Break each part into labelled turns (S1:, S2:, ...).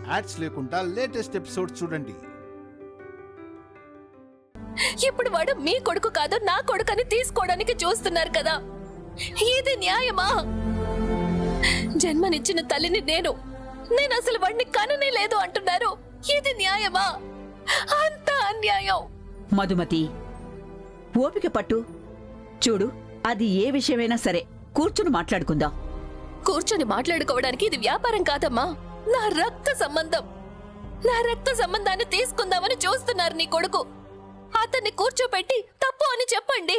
S1: Ads లేకుండా latest episode చూడండి.
S2: ఇప్పుడు వాడు మీ కొడుకు కాదు నా కొడుకని తీసుకోవడానికి చూస్తున్నారు కదా, ఇది న్యాయమా? జన్మనిచ్చిన తల్లిని నేను అసలు వాడిని కననే లేదు అంటున్నారు, ఇది న్యాయమా? అంత అన్యాయం.
S3: మధుమతి, ఓపిక పట్టు. చూడు, అది ఏ విషయమైనా సరే కూర్చుని మాట్లాడుకుందాం.
S2: కూర్చొని మాట్లాడుకోవడానికి ఇది వ్యాపారం కాదమ్మా, నా రక్త సంబంధం. నా రక్త సంబంధాన్ని తీసుకుందామని చూస్తున్నారు నీ కొడుకు. అతన్ని కూర్చోపెట్టి తప్పు అని చెప్పండి.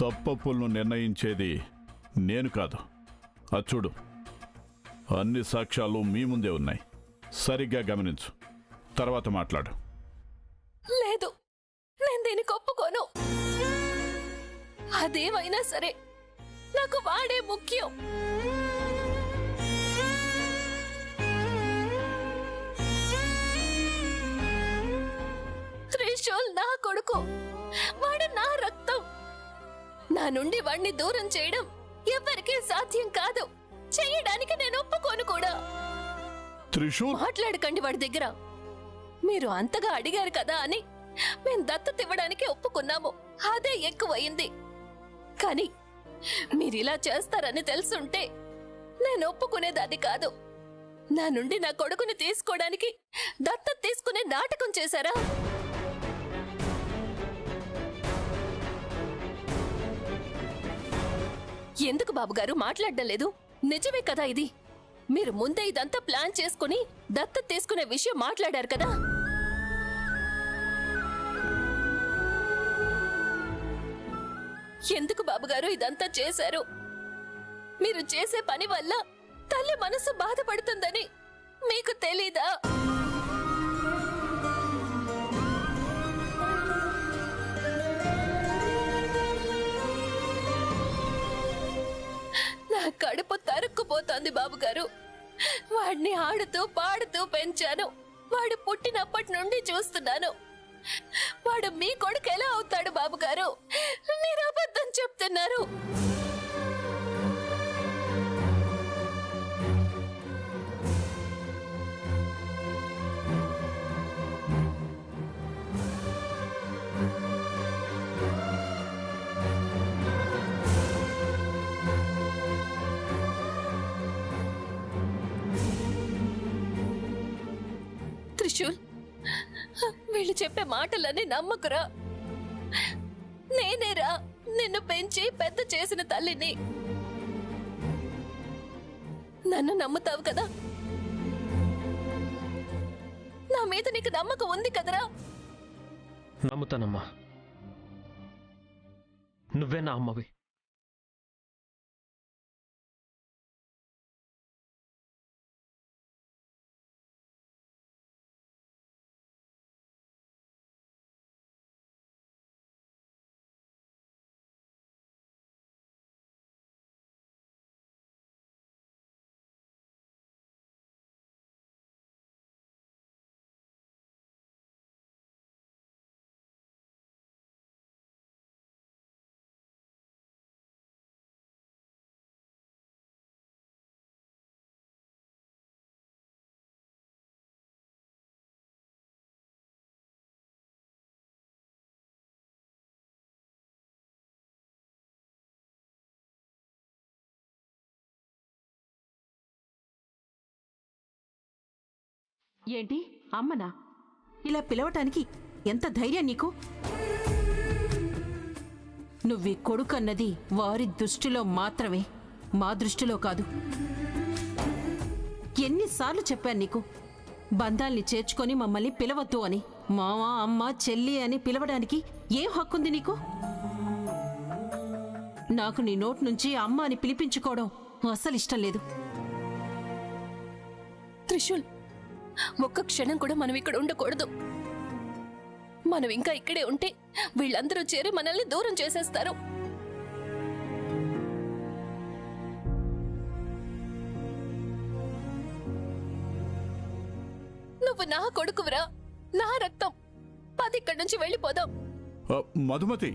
S4: తప్పులను నిర్ణయించేది నేను కాదు. చూడు, అన్ని సాక్ష్యాలు మీ ముందే ఉన్నాయి. సరిగ్గా గమనించు, తర్వాత మాట్లాడు.
S2: లేదు, నేను దీనికి ఒప్పుకోను. అదేమైనా సరే నాకు వాడే ముఖ్యం. త్రిశూల్ నా కొడుకు, వాడు నా రక్తం. నా నుండి వాడిని దూరం చేయడం ఎవరికీ సాధ్యం కాదు. చేయడానికి నేను ఒప్పుకోను కూడా.
S4: త్రిశూల్,
S2: మాట్లాడకండి వాడి దగ్గర. మీరు అంతగా అడిగారు కదా అని మేం దత్తత ఇవ్వడానికి ఒప్పుకున్నాము, అదే ఎక్కువయింది. కానీ మీరిలా చేస్తారని తెలుసుంటే నేను ఒప్పుకునేదాన్ని కాదు. నా నుండి నా కొడుకుని తీసుకోవడానికి దత్తత తీసుకునే నాటకం చేశారా? ఎందుకు బాబుగారు మాట్లాడడం లేదు? నిజమే కదా ఇది. మీరు ముందే ఇదంతా ప్లాన్ చేసుకుని దత్తత తీసుకునే విషయం మాట్లాడారు కదా. ఎందుకు బాబుగారు ఇదంతా చేశారు? మీరు చేసే పని వల్ల తల్లి మనసు బాధపడుతుందని మీకు తెలీదా? నా కడుపు తరుక్కుపోతోంది బాబుగారు. వాడిని ఆడుతూ పాడుతూ పెంచాను. వాడు పుట్టినప్పటి నుండి చూస్తున్నాను. వాడు మీ కొడుకు ఎలా అవుతాడు బాబుగారు? మీరు అబద్ధం చెప్తున్నారు. త్రిశూల్, వీళ్ళు చెప్పే మాటలన్నీ నమ్మకురా. నేనేరా నిన్ను పెంచి పెద్ద చేసిన తల్లిని. నన్ను నమ్ముతావు కదా? నా మీద నీకు నమ్మకం ఉంది కదరా?
S5: నమ్ముతానమ్మా, నువ్వే నా అమ్మవి.
S6: ఏంటి అమ్మనా? ఇలా పిలవటానికి ఎంత ధైర్యం నీకు? నువ్వీ కొడుకన్నది వారి దృష్టిలో మాత్రమే, మా దృష్టిలో కాదు. ఎన్నిసార్లు చెప్పాను నీకు, బంధాల్ని చేర్చుకొని మమ్మల్ని పిలవద్దు అని. మామ, అమ్మ, చెల్లి అని పిలవడానికి ఏం హక్కుంది నీకు? నాకు నీ నోటి నుంచి అమ్మ అని పిలిపించుకోవడం అసలు ఇష్టం లేదు.
S2: త్రిశూల్, ఒక్క క్షణం కూడా మనం ఇక్కడ ఉండకూడదు. మనం ఇంకా ఇక్కడే ఉంటే వీళ్ళందరూ చేరి మనల్ని దూరం చేసేస్తారు. నువ్వు నా కొడుకువరా, నా రక్తం. ఇక్కడి నుంచి వెళ్ళిపోదాం.
S4: మధుమతి,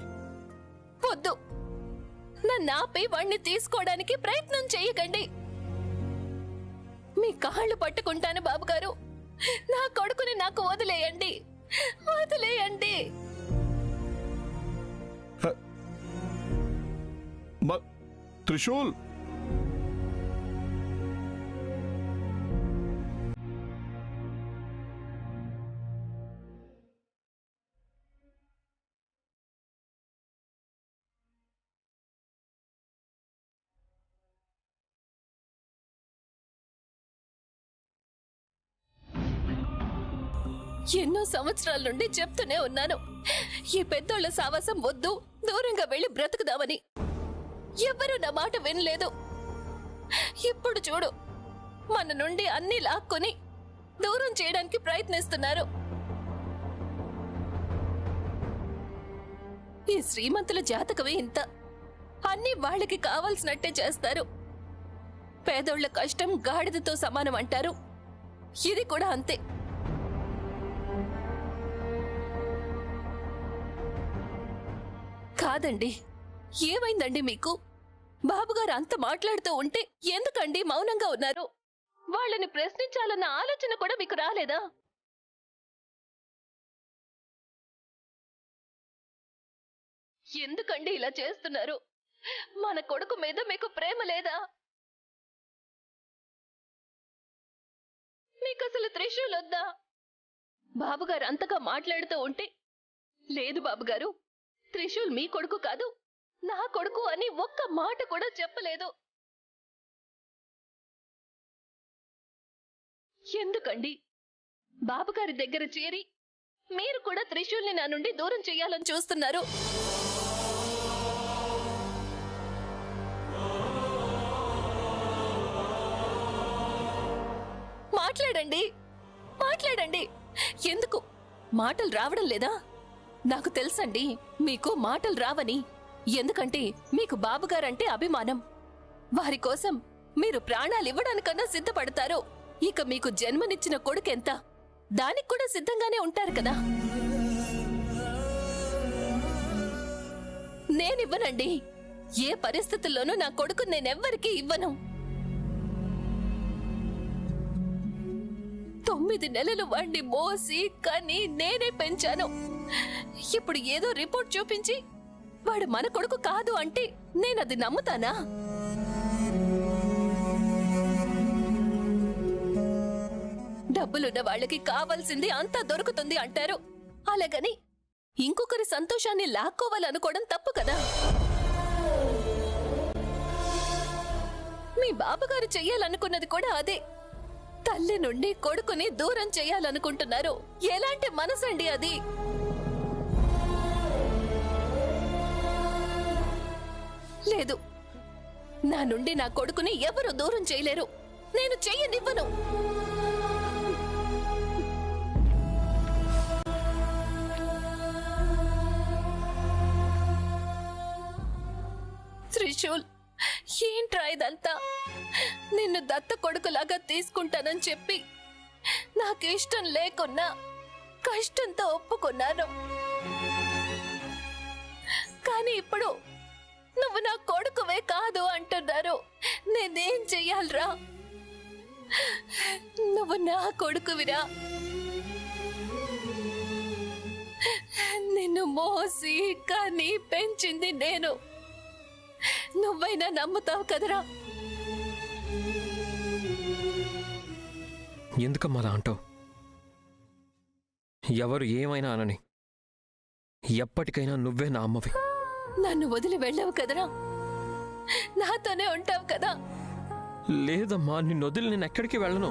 S2: వద్దు. నన్ను ఆపి వాణ్ణి తీసుకోవడానికి ప్రయత్నం చేయకండి. మీ కాళ్ళు పట్టుకుంటాను బాబుగారు. నా కొడుకుని నాకు వదిలేయండి, వదిలేయండి.
S4: త్రిశూల్,
S2: ఎన్నో సంవత్సరాల నుండి చెప్తూనే ఉన్నాను, ఈ పెద్దోళ్ల సావాసం వద్దు, దూరంగా వెళ్లి బ్రతుకుదామని. ఎవ్వరూ నా మాట వినలేదు. ఇప్పుడు చూడు, మన నుండి అన్ని లాక్కొని దూరం చేయడానికి ప్రయత్నిస్తున్నారు. ఈ శ్రీమంతుల జాతకమే ఇంత. అన్ని వాళ్ళకి కావాల్సినట్టే చేస్తారు. పేదోళ్ల కష్టం గాడిదతో సమానం అంటారు. ఇది కూడా అంతే. కాదండి, ఏమైందండి మీకు? బాబుగారు అంత మాట్లాడుతూ ఉంటే ఎందుకండి మౌనంగా ఉన్నారు? వాళ్ళని ప్రశ్నించాలన్న ఆలోచన కూడా మీకు రాలేదా? ఎందుకండి ఇలా చేస్తున్నారు? మన కొడుకు మీద మీకు ప్రేమ లేదా? మీకు అసలు త్రిశూల్ వద్దా? బాబుగారు అంతగా మాట్లాడుతూ ఉంటే, లేదు బాబుగారు, త్రిశూల్ మీ కొడుకు కాదు, నా కొడుకు అని ఒక్క మాట కూడా చెప్పలేదు. ఎందుకండి బాబుగారి దగ్గర చేరి మీరు కూడా త్రిశూల్ని నా నుండి దూరం చెయ్యాలని చూస్తున్నారు? మాట్లాడండి, మాట్లాడండి. ఎందుకు మాటలు రావడం లేదా? నాకు తెలుసండి మీకు మాటలు రావని. ఎందుకంటే మీకు బాబుగారంటే అభిమానం. వారి కోసం మీరు ప్రాణాలు ఇవ్వడానికన్నా సిద్ధపడతారు. ఇక మీకు జన్మనిచ్చిన కొడుకెంత, దానికి కూడా సిద్ధంగానే ఉంటారు కదా. నేనివ్వనండి. ఏ పరిస్థితుల్లోనూ నా కొడుకు నేనెవ్వరికీ ఇవ్వను. 9 నెలలు వాణ్ణి మోసి కని నేనే పెంచాను. ఇప్పుడు ఏదో రిపోర్ట్ చూపించి వాడు మన కొడుకు కాదు అంటే నేనది నమ్ముతానా? డబ్బులున్న వాళ్ళకి కావాల్సింది అంతా దొరుకుతుంది అంటారు. అలాగని ఇంకొకరి సంతోషాన్ని లాక్కోవాలనుకోవడం తప్పు కదా. మీ బాబుగారు చెయ్యాలనుకున్నది కూడా అదే. తల్లి నుండి కొడుకుని దూరం చెయ్యాలనుకుంటున్నారు. ఎలాంటి మనసండి అది? లేదు, నా నుండి నా కొడుకుని ఎవరు దూరం చేయలేరు. నేను చెయ్యనివ్వను. త్రిశూల్, ఏంట్రా ఇదంతా? నిన్ను దత్త కొడుకులాగా తీసుకుంటానని చెప్పి నాకు ఇష్టం లేకున్నా కష్టంతో ఒప్పుకున్నాను. కానీ ఇప్పుడు నువ్వు నా కొడుకువే కాదు అంటున్నారు. నేనేం చెయ్యాలరా? నువ్వు నా కొడుకువిరా. నిన్ను మోసి కానీ పెంచింది నేను. నువ్వైనా నమ్ముతావు కదరా?
S5: ఎందుకమ్మా అలా అంటావు? ఎవరు ఏమైనా అనని, ఎప్పటికైనా నువ్వే నా అమ్మవి.
S2: నన్ను వదిలి వెళ్ళావు కదరా? నాతోనే ఉంటావు కదా?
S5: లేదమ్మా, నిన్ను వదిలి నేను ఎక్కడికి వెళ్ళను.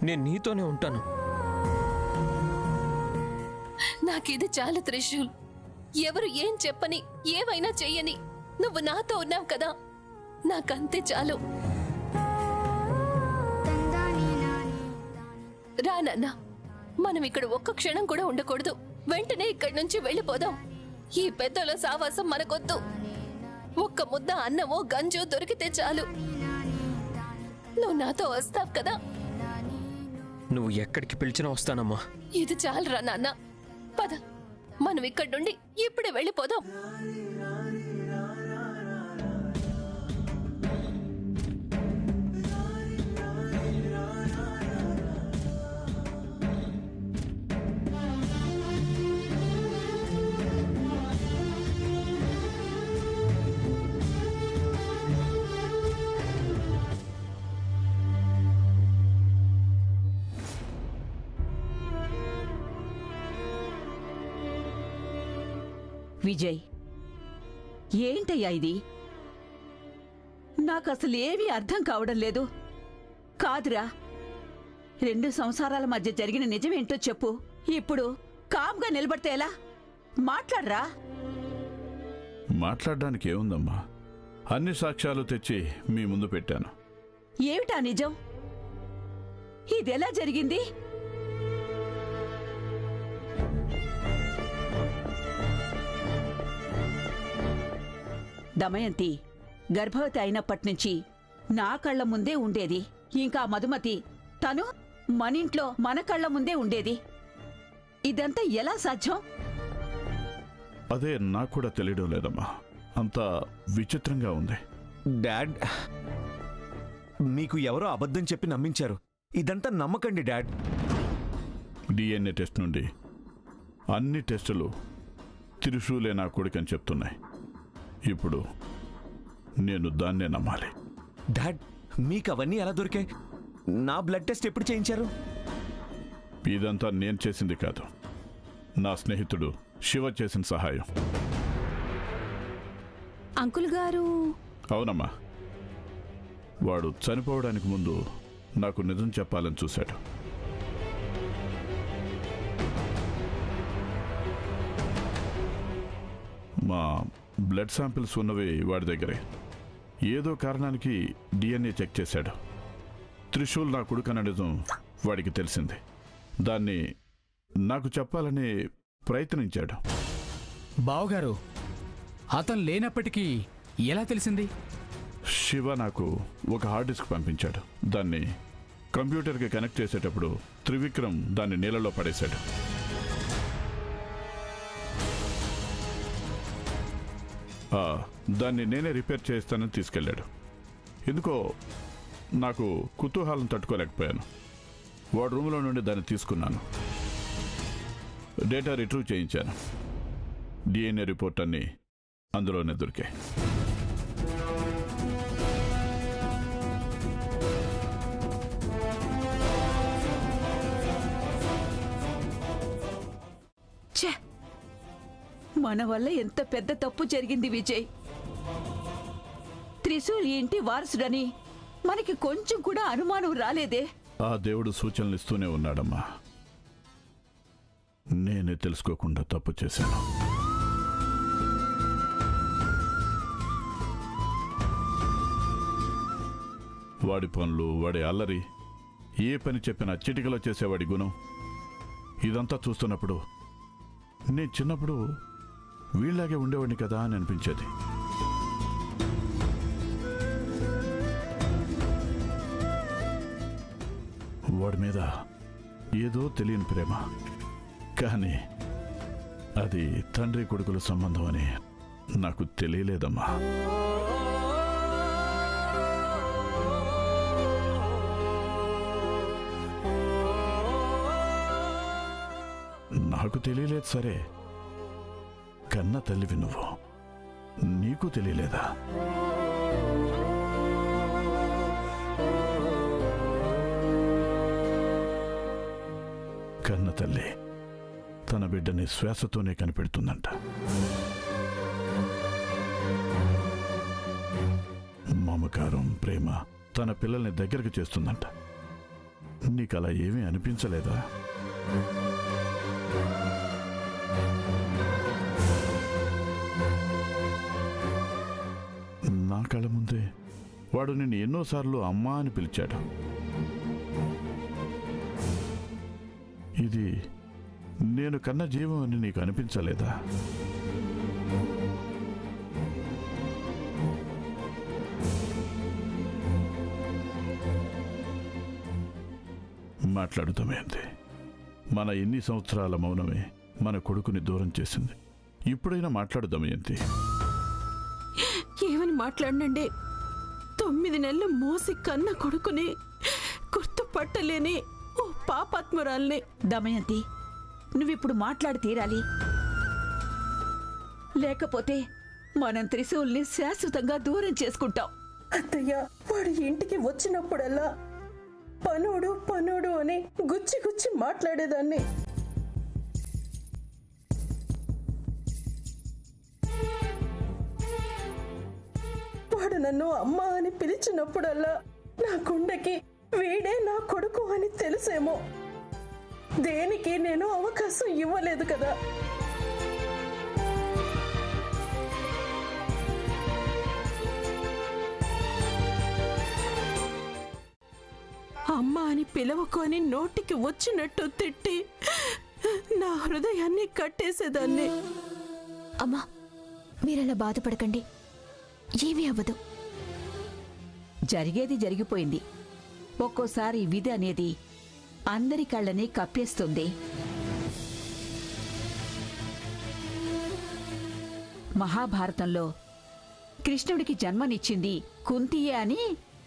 S5: నేను నీతోనే ఉంటాను.
S2: నాకిది చాలు త్రిశూల్. ఎవరు ఏం చెప్పని, ఏమైనా చెయ్యని, నువ్వు నాతో ఉన్నావు కదా, నాకంతే చాలు. రా నాన్న, మనం ఇక్కడ ఒక్క క్షణం కూడా ఉండకూడదు. వెంటనే ఇక్కడి నుంచి వెళ్ళిపోదాం. ఈ పెద్దల సావాసం మనకొద్దు. ఒక్క ముద్ద అన్నమో గంజో దొరికితే చాలు. నువ్వు నాతో వస్తావు కదా?
S5: నువ్వు ఎక్కడికి పిలిచినా వస్తానమ్మా.
S2: ఇది చాలురా నాన్న. పద, మనం ఇక్కడి నుండి ఇప్పుడే వెళ్ళిపోదాం.
S3: విజయ్, ఏంటయ్యా ఇది? నాకసలు ఏమీ అర్థం కావడం లేదు. కాదురా, 2 సంసారాల మధ్య జరిగిన నిజమేంటో చెప్పు. ఇప్పుడు కామ్గా నిలబడితే ఎలా? మాట్లాడరా.
S4: మాట్లాడడానికి ఏముందమ్మా? అన్ని సాక్ష్యాలు తెచ్చి మీ ముందు పెట్టాను.
S3: ఏమిటా నిజం? ఇదెలా జరిగింది? దమయంతి గర్భవతి అయినప్పటినుంచి నా కళ్ల ముందే ఉండేది. ఇంకా మధుమతి, తను మనింట్లో మన కళ్ల ముందే ఉండేది. ఇదంతా ఎలా సాధ్యం?
S4: అదే నాకు కూడా తెలియడం లేదమ్మా. అంతా విచిత్రంగా ఉంది.
S7: డాడ్, మీకు ఎవరో అబద్ధం చెప్పి నమ్మించారు. ఇదంతా నమ్మకండి డాడ్.
S4: డిఎన్ఏ టెస్ట్ నుండి అన్ని టెస్టులు త్రిశూలే నా కొడుకని చెప్తున్నాయి. ఇప్పుడు నేను దాన్నే నమ్మాలి.
S7: డాడ్, మీకు అవన్నీ ఎలా దొరికాయి? నా బ్లడ్ టెస్ట్ ఎప్పుడు చేయించారు?
S4: ఇదంతా నేను చేసింది కాదు, నా స్నేహితుడు శివ చేసిన సహాయం.
S2: అంకుల్ గారు.
S4: అవునమ్మా, వాడు చనిపోవడానికి ముందు నాకు నిజం చెప్పాలని చూశాడు. మా బ్లడ్ శాంపిల్స్ ఉన్నవి వాడి దగ్గరే. ఏదో కారణానికి డిఎన్ఏ చెక్ చేశాడు. త్రిశూల్ నా కొడుకన్న నిజం వాడికి తెలిసింది. దాన్ని నాకు చెప్పాలని ప్రయత్నించాడు.
S8: బావగారు, అతను లేనప్పటికీ ఎలా తెలిసింది?
S4: శివ నాకు ఒక హార్డ్ డిస్క్ పంపించాడు. దాన్ని కంప్యూటర్కి కనెక్ట్ చేసేటప్పుడు త్రివిక్రమ్ దాన్ని నీళ్ళలో పడేశాడు. దాన్ని నేనే రిపేర్ చేస్తానని తీసుకెళ్ళాడు. ఎందుకో నాకు కుతూహలం తట్టుకోలేకపోయాను. వాడు రూమ్లో నుండి దాన్ని తీసుకున్నాను. డేటా రిట్రీవ్ చేయించాను. డిఎన్ఏ రిపోర్ట్ అన్నీ అందులోనే దొరికాయి.
S3: మన వల్ల ఎంత పెద్ద తప్పు జరిగింది విజయ్. త్రిశూల్ ఇంటి వారసుడని మనకి కొంచెం కూడా అనుమానం రాలేదే.
S4: ఆ దేవుడు సూచనలు ఇస్తూనే ఉన్నాడమ్మా. నేనే తెలుసుకోకుండా తప్పు చేశాను. వాడి పనులు, వాడి అల్లరి, ఏ పని చెప్పినా చిటికలో చేసేవాడి గుణం, ఇదంతా చూస్తున్నప్పుడు నేను చిన్నప్పుడు వీళ్ళలాగే ఉండేవాడిని కదా అని అనిపించేది. వాడి మీద ఏదో తెలియని ప్రేమ, కానీ అది తండ్రి కొడుకుల సంబంధం అని నాకు తెలియలేదమ్మా. నాకు తెలియలేదు సరే, కన్న తల్లివి నువ్వు, నీకు తెలియలేదా? కన్న తల్లి తన బిడ్డని శ్వాసతోనే కనిపెడుతుందంట. మమకారం, ప్రేమ తన పిల్లల్ని దగ్గరకు చేస్తుందంట. నీకు అలా ఏమీ అనిపించలేదా? నా కళ్ళ ముందే వాడు నిన్ను ఎన్నోసార్లు అమ్మా అని పిలిచాడు. ఇది నేను కన్న జీవం అని నీకు అనిపించలేదా? మాట్లాడుతామేంది? మన ఎన్ని సంవత్సరాల మౌనమే మన కొడుకుని దూరం చేసింది. ఇప్పుడైనా మాట్లాడుదామేంటి?
S6: ఏమని మాట్లాడినండి? 9 నెలలు మోసి కన్న కొడుకుని గుర్తుపట్టలేని ఓ పాపాత్మురాల్ని.
S3: దమయంతి, నువ్విప్పుడు మాట్లాడి తీరాలి, లేకపోతే మనం త్రిశూల్ని శాశ్వతంగా దూరం చేసుకుంటాం.
S9: అత్తయ్య, వాడు ఇంటికి వచ్చినప్పుడల్లా పనోడు పనోడు అని గుచ్చి గుచ్చి మాట్లాడేదాన్ని. నన్ను అమ్మ అని పిలిచినప్పుడల్లా నా గుండెకి వీడే నా కొడుకు అని తెలుసేమో. దేనికి నేను అవకాశం ఇవ్వలేదు కదా. అమ్మ అని పిలవకొని నోటికి వచ్చినట్టు తిట్టి నా హృదయాన్ని కట్టేసేదాన్ని.
S10: అమ్మా, మీరలా బాధపడకండి, ఏమీ అవ్వదు.
S3: జరిగేది జరిగిపోయింది. ఒక్కోసారి విధి అనేది అందరి కళ్ళని కప్పేస్తుంది. మహాభారతంలో కృష్ణుడికి జన్మనిచ్చింది కుంతియే అని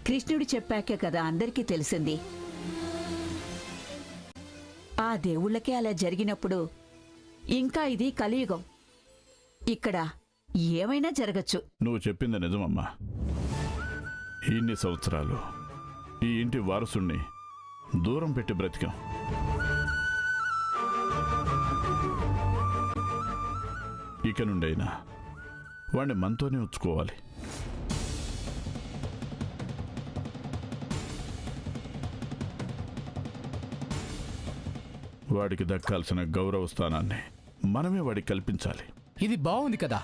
S3: కృష్ణుడు చెప్పాకే కదా అందరికీ తెలిసింది. ఆ దేవుళ్ళకే అలా జరిగినప్పుడు ఇంకా ఇది కలియుగం. ఇక్కడ ఏమైనా జరగచ్చు.
S4: నువ్వు చెప్పింది నిజమమ్మా. ఇన్ని సంవత్సరాలు ఈ ఇంటి వారసుణ్ణి దూరం పెట్టి బ్రతికాం. ఇక నుండైనా వాణ్ణి మనతోనే ఉంచుకోవాలి. వాడికి దక్కాల్సిన గౌరవ స్థానాన్ని మనమే వాడికి కల్పించాలి.
S8: ఇది బాగుంది కదా.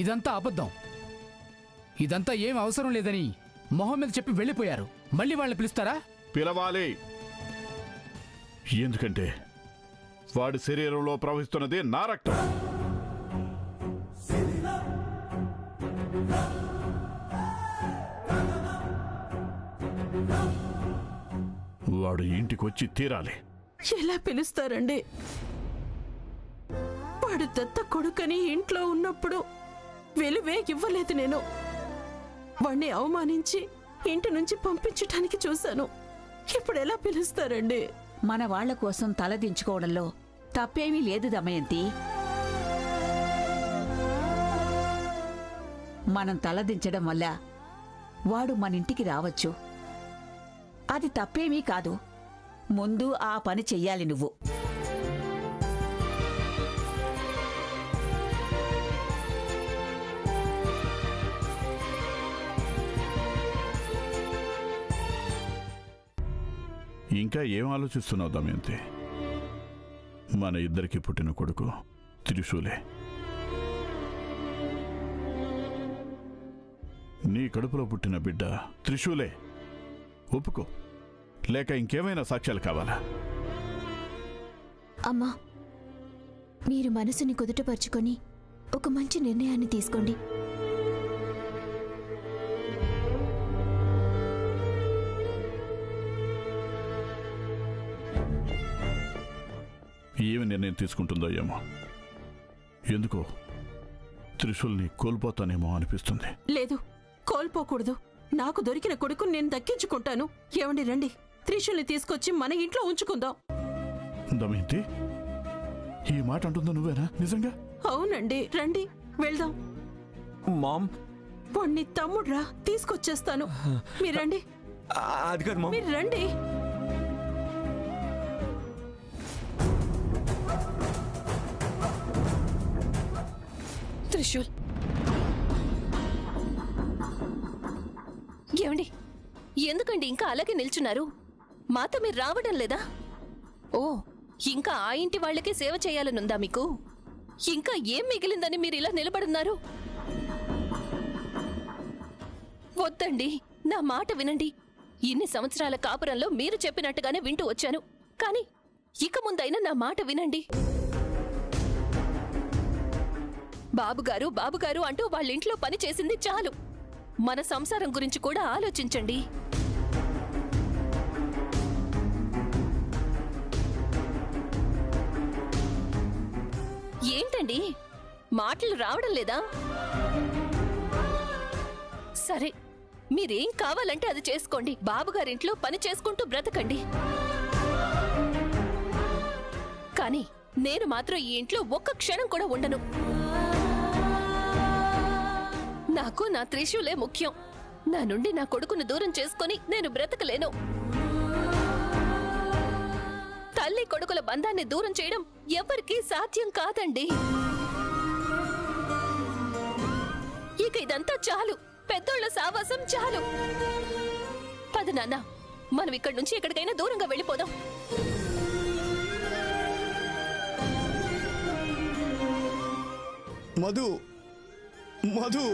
S8: ఇదంతా అబద్ధం. ఇదంతా ఏం అవసరం లేదని మొహం మీద చెప్పి వెళ్ళిపోయారు. మళ్ళీ వాళ్ళని పిలుస్తారా?
S4: పిలవాలి. ఎందుకంటే వాడి శరీరంలో ప్రవహిస్తున్నది నా రక్తం. వాడు ఇంటికొచ్చి తీరాలి.
S9: ఎలా పిలుస్తారండి? వాడు దత్త కొడుకని ఇంట్లో ఉన్నప్పుడు వెలువే ఇవ్వలేదు నేను. వాణ్ణి అవమానించి ఇంటి నుంచి పంపించటానికి చూశాను. ఇప్పుడు ఎలా పిలుస్తారండి?
S3: మన వాళ్ల కోసం తలదించుకోవడంలో తప్పేమీ లేదు దమయంతి. మనం తలదించడం వల్ల వాడు మనింటికి రావచ్చు. అది తప్పేమీ కాదు. ముందు ఆ పని చెయ్యాలి నువ్వు.
S4: ఇంకా ఏం ఆలోచిస్తున్నావు దమయంతి? మన ఇద్దరికి పుట్టిన కొడుకు త్రిశూలే. నీ కడుపులో పుట్టిన బిడ్డ త్రిశూలే. ఒప్పుకో, లేక ఇంకేమైనా సాక్ష్యాలు కావాలా?
S10: అమ్మా, మీరు మనసుని కుదుటపరుచుకొని ఒక మంచి నిర్ణయాన్ని తీసుకోండి.
S4: ఏమి నిర్ణయం తీసుకుంటుందో ఏమో. ఎందుకో త్రిశూల్ని కోల్పోతానేమో అనిపిస్తుంది.
S9: లేదు, కోల్పోకూడదు. నాకు దొరికిన కొడుకు నేను దక్కించుకుంటాను. ఏమండి, రండి, త్రిశూల్ని తీసుకొచ్చి మన ఇంట్లో ఉంచుకుందాం.
S4: దమయంతి, ఈ మాట అంటుందో నువ్వేనా నిజంగా?
S9: అవునండి, రండి వెళ్దాం.
S7: మామ్,
S9: వాణ్ణి తమ్ముడ్రా, తీసుకొచ్చేస్తాను. మీరండి.
S7: అది కాదు మామ్.
S9: మీరు రండి.
S2: త్రిశూల్, ఏమండి, ఎందుకండి ఇంకా అలాగే నిల్చున్నారు? మాతో మీరు రావడం లేదా? ఓ, ఇంకా ఆ ఇంటి వాళ్ళకే సేవ చేయాలనుందా మీకు? ఇంకా ఏం మిగిలిందని మీరు ఇలా నిలబడున్నారు? వద్దండి, నా మాట వినండి. ఇన్ని సంవత్సరాల కాపురంలో మీరు చెప్పినట్టుగానే వింటూ వచ్చాను. కానీ ఇక ముందైనా నా మాట వినండి. బాబుగారు బాబుగారు అంటూ వాళ్ళింట్లో పని చేసింది చాలు. మన సంసారం గురించి కూడా ఆలోచించండి. ఏంటండి, మాటలు రావడం లేదా? సరే, మీరేం కావాలంటే అది చేసుకోండి. బాబుగారింట్లో పని చేసుకుంటూ బ్రతకండి. కానీ నేను మాత్రం ఈ ఇంట్లో ఒక్క క్షణం కూడా ఉండను. నాకు నా త్రిశూలే ముఖ్యం. నా నుండి నా కొడుకును దూరం చేసుకుని నేను బ్రతకలేను. తల్లి కొడుకుల బంధాన్ని దూరం చేయడం ఎవరికీ సాధ్యం కాదండి. ఇక ఇదంతా చాలు. పెద్దోళ్ళ సావాసం చాలు. పద నాన్న, మనం ఇక్కడి నుంచి ఎక్కడికైనా దూరంగా వెళ్ళిపోదాం.
S11: మధు మధు